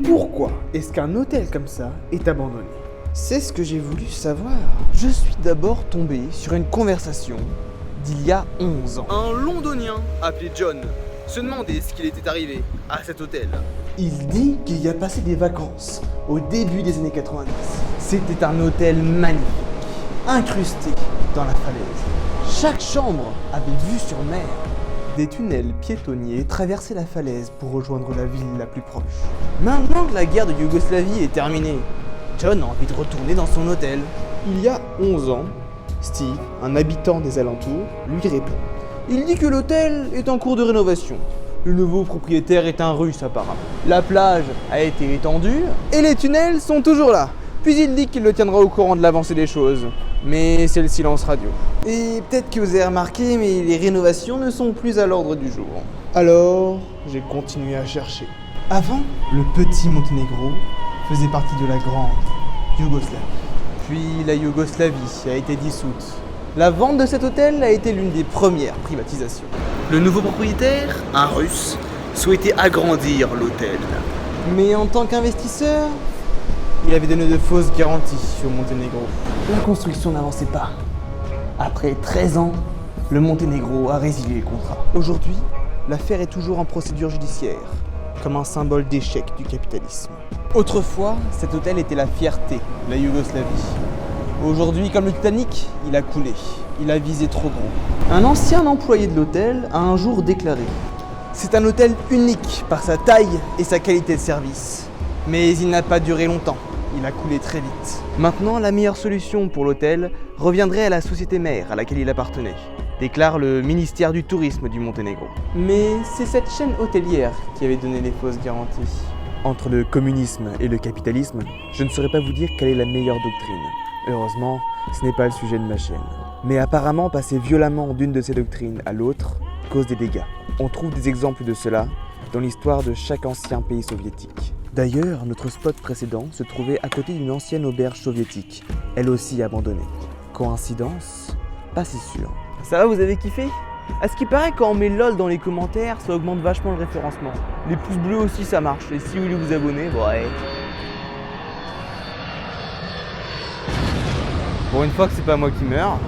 Pourquoi est-ce qu'un hôtel comme ça est abandonné? C'est ce que j'ai voulu savoir. Je suis d'abord tombé sur une conversation d'il y a 11 ans. Un Londonien appelé John se demandait ce qu'il était arrivé à cet hôtel. Il dit qu'il y a passé des vacances au début des années 90. C'était un hôtel magnifique, incrusté dans la falaise. Chaque chambre avait vue sur mer. Des tunnels piétonniers traversaient la falaise pour rejoindre la ville la plus proche. Maintenant que la guerre de Yougoslavie est terminée, John a envie de retourner dans son hôtel. Il y a 11 ans, Steve, un habitant des alentours, lui répond. Il dit que l'hôtel est en cours de rénovation. Le nouveau propriétaire est un Russe apparemment. La plage a été étendue et les tunnels sont toujours là. Puis il dit qu'il le tiendra au courant de l'avancée des choses. Mais c'est le silence radio. Et peut-être que vous avez remarqué, mais les rénovations ne sont plus à l'ordre du jour. Alors, j'ai continué à chercher. Avant, le petit Monténégro faisait partie de la grande Yougoslavie. Puis la Yougoslavie a été dissoute. La vente de cet hôtel a été l'une des premières privatisations. Le nouveau propriétaire, un Russe, souhaitait agrandir l'hôtel. Mais en tant qu'investisseur, il avait donné de fausses garanties au Monténégro. La construction n'avançait pas. Après 13 ans, le Monténégro a résilié le contrat. Aujourd'hui, l'affaire est toujours en procédure judiciaire, comme un symbole d'échec du capitalisme. Autrefois, cet hôtel était la fierté de la Yougoslavie. Aujourd'hui, comme le Titanic, il a coulé. Il a visé trop gros. Un ancien employé de l'hôtel a un jour déclaré « C'est un hôtel unique par sa taille et sa qualité de service. Mais il n'a pas duré longtemps. Il a coulé très vite. Maintenant, la meilleure solution pour l'hôtel reviendrait à la société mère à laquelle il appartenait, déclare le ministère du Tourisme du Monténégro. Mais c'est cette chaîne hôtelière qui avait donné les fausses garanties. Entre le communisme et le capitalisme, je ne saurais pas vous dire quelle est la meilleure doctrine. Heureusement, ce n'est pas le sujet de ma chaîne. Mais apparemment, passer violemment d'une de ces doctrines à l'autre cause des dégâts. On trouve des exemples de cela dans l'histoire de chaque ancien pays soviétique. D'ailleurs, notre spot précédent se trouvait à côté d'une ancienne auberge soviétique, elle aussi abandonnée. Coïncidence? Pas si sûr. Ça va, vous avez kiffé? À ce qui paraît, quand on met LOL dans les commentaires, ça augmente vachement le référencement. Les pouces bleus aussi, ça marche. Et si vous voulez vous abonner, ouais. Pour une fois que c'est pas moi qui meurs.